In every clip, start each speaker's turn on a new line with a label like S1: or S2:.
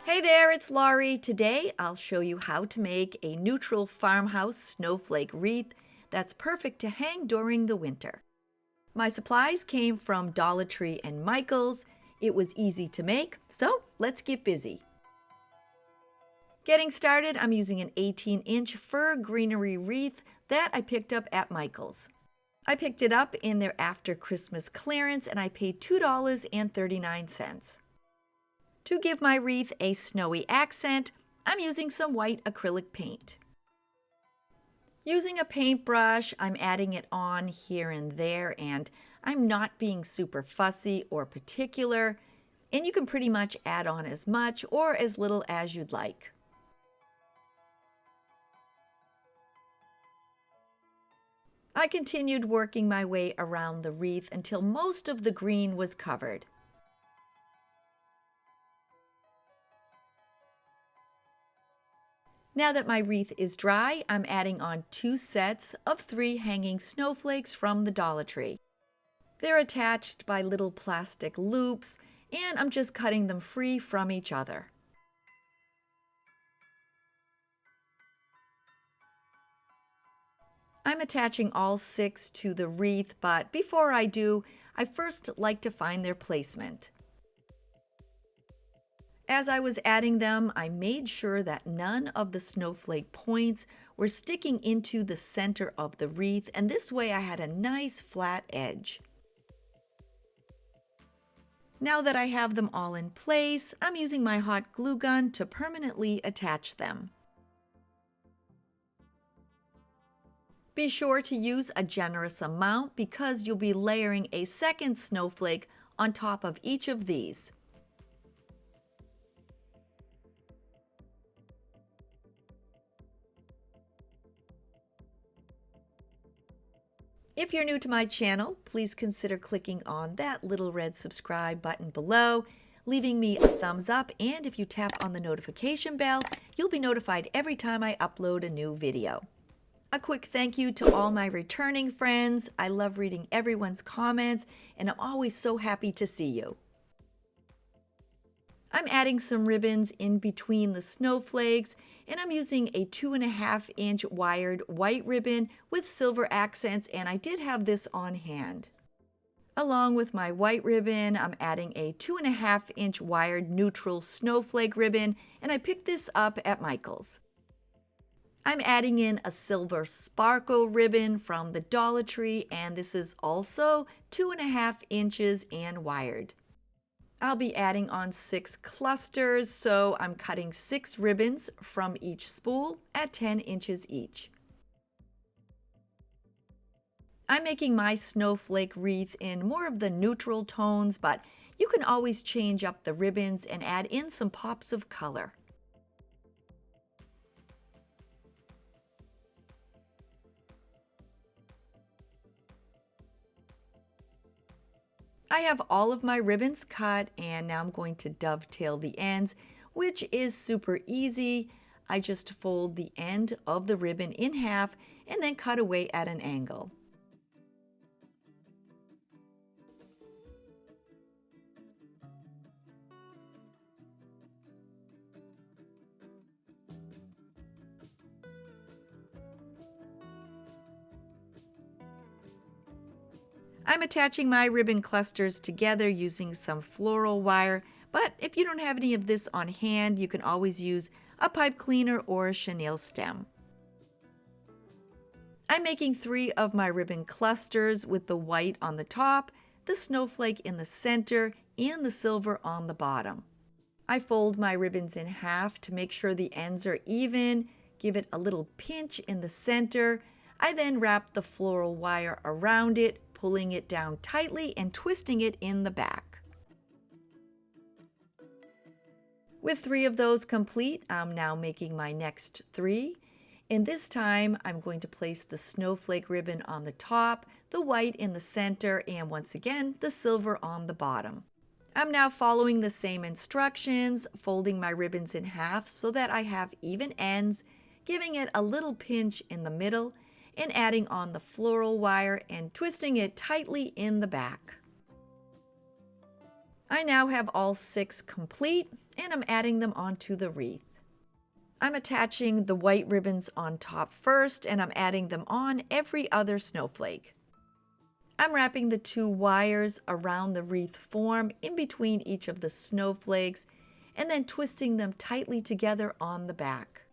S1: Hey there, it's Laurie. Today I'll show you how to make a neutral farmhouse snowflake wreath that's perfect to hang during the winter. My supplies came from Dollar Tree and Michael's. It was easy to make, so let's get busy. Getting started, I'm using an 18-inch fir greenery wreath that I picked up at Michael's. I picked it up in their after Christmas clearance and I paid $2.39. To give my wreath a snowy accent, I'm using some white acrylic paint. Using a paintbrush, I'm adding it on here and there, and I'm not being super fussy or particular, and you can pretty much add on as much or as little as you'd like. I continued working my way around the wreath until most of the green was covered. Now that my wreath is dry, I'm adding on 2 sets of 3 hanging snowflakes from the Dollar Tree. They're attached by little plastic loops, and I'm just cutting them free from each other. I'm attaching all 6 to the wreath, but before I do, I first like to find their placement. As I was adding them, I made sure that none of the snowflake points were sticking into the center of the wreath, and this way I had a nice flat edge. Now that I have them all in place, I'm using my hot glue gun to permanently attach them. Be sure to use a generous amount because you'll be layering a second snowflake on top of each of these. If you're new to my channel, please consider clicking on that little red subscribe button below, leaving me a thumbs up, and if you tap on the notification bell, you'll be notified every time I upload a new video. A quick thank you to all my returning friends. I love reading everyone's comments, and I'm always so happy to see you. I'm adding some ribbons in between the snowflakes, and I'm using a 2.5-inch wired white ribbon with silver accents, and I did have this on hand. Along with my white ribbon, I'm adding a 2.5-inch wired neutral snowflake ribbon, and I picked this up at Michael's. I'm adding in a silver sparkle ribbon from the Dollar Tree, and this is also 2.5 inches and wired. I'll be adding on 6 clusters, so I'm cutting 6 ribbons from each spool at 10 inches each. I'm making my snowflake wreath in more of the neutral tones, but you can always change up the ribbons and add in some pops of color. I have all of my ribbons cut, and now I'm going to dovetail the ends, which is super easy. I just fold the end of the ribbon in half and then cut away at an angle. I'm attaching my ribbon clusters together using some floral wire, but if you don't have any of this on hand, you can always use a pipe cleaner or a chenille stem. I'm making 3 of my ribbon clusters with the white on the top, the snowflake in the center, and the silver on the bottom. I fold my ribbons in half to make sure the ends are even, give it a little pinch in the center. I then wrap the floral wire around it, pulling it down tightly and twisting it in the back. With 3 of those complete, I'm now making my next 3. And this time, I'm going to place the snowflake ribbon on the top, the white in the center, and once again, the silver on the bottom. I'm now following the same instructions, folding my ribbons in half so that I have even ends, giving it a little pinch in the middle, and adding on the floral wire and twisting it tightly in the back. I now have all 6 complete, and I'm adding them onto the wreath. I'm attaching the white ribbons on top first, and I'm adding them on every other snowflake. I'm wrapping the 2 wires around the wreath form in between each of the snowflakes, and then twisting them tightly together on the back.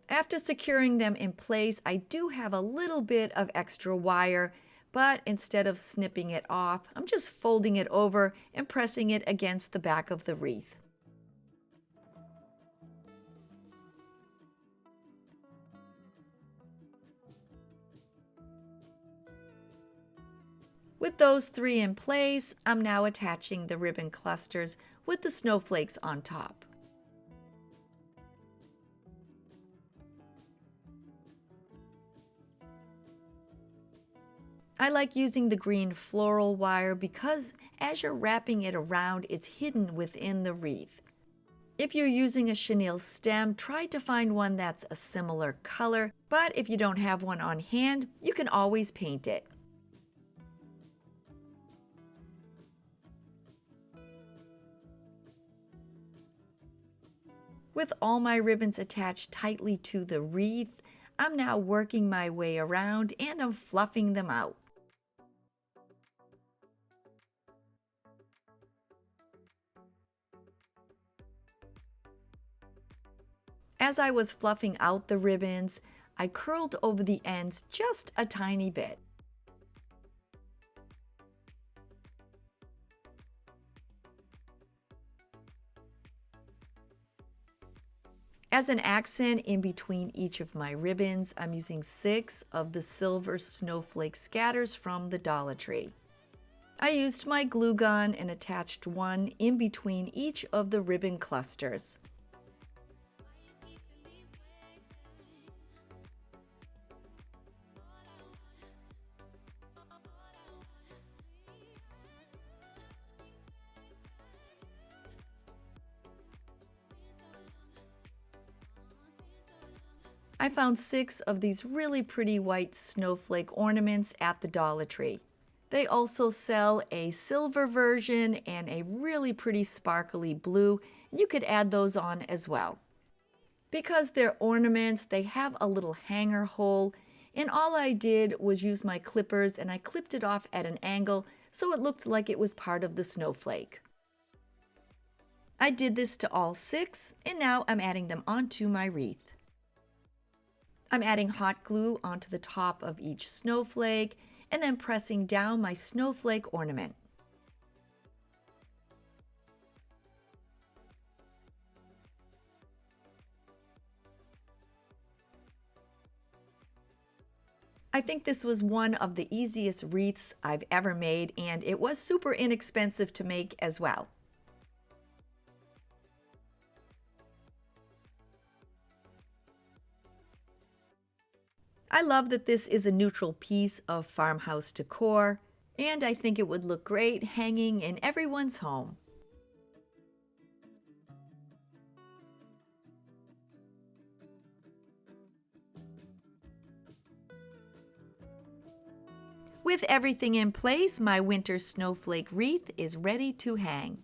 S1: After securing them in place, I do have a little bit of extra wire, but instead of snipping it off, I'm just folding it over and pressing it against the back of the wreath. With those 3 in place, I'm now attaching the ribbon clusters with the snowflakes on top. I like using the green floral wire because as you're wrapping it around, it's hidden within the wreath. If you're using a chenille stem, try to find one that's a similar color, but if you don't have one on hand, you can always paint it. With all my ribbons attached tightly to the wreath, I'm now working my way around and I'm fluffing them out. As I was fluffing out the ribbons, I curled over the ends just a tiny bit. As an accent in between each of my ribbons, I'm using 6 of the silver snowflake scatters from the Dollar Tree. I used my glue gun and attached one in between each of the ribbon clusters. I found 6 of these really pretty white snowflake ornaments at the Dollar Tree. They also sell a silver version and a really pretty sparkly blue. You could add those on as well. Because they're ornaments, they have a little hanger hole, and all I did was use my clippers and I clipped it off at an angle so it looked like it was part of the snowflake. I did this to all 6, and now I'm adding them onto my wreath. I'm adding hot glue onto the top of each snowflake and then pressing down my snowflake ornament. I think this was one of the easiest wreaths I've ever made, and it was super inexpensive to make as well. I love that this is a neutral piece of farmhouse decor, and I think it would look great hanging in everyone's home. With everything in place, my winter snowflake wreath is ready to hang.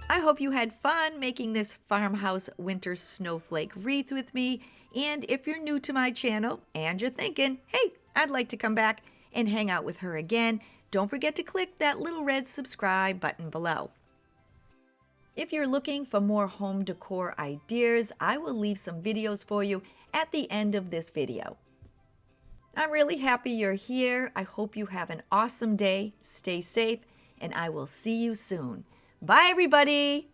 S1: I hope you had fun making this farmhouse winter snowflake wreath with me. And if you're new to my channel and you're thinking, hey, I'd like to come back and hang out with her again, don't forget to click that little red subscribe button below. If you're looking for more home decor ideas, I will leave some videos for you at the end of this video. I'm really happy you're here. I hope you have an awesome day. Stay safe, and I will see you soon. Bye, everybody!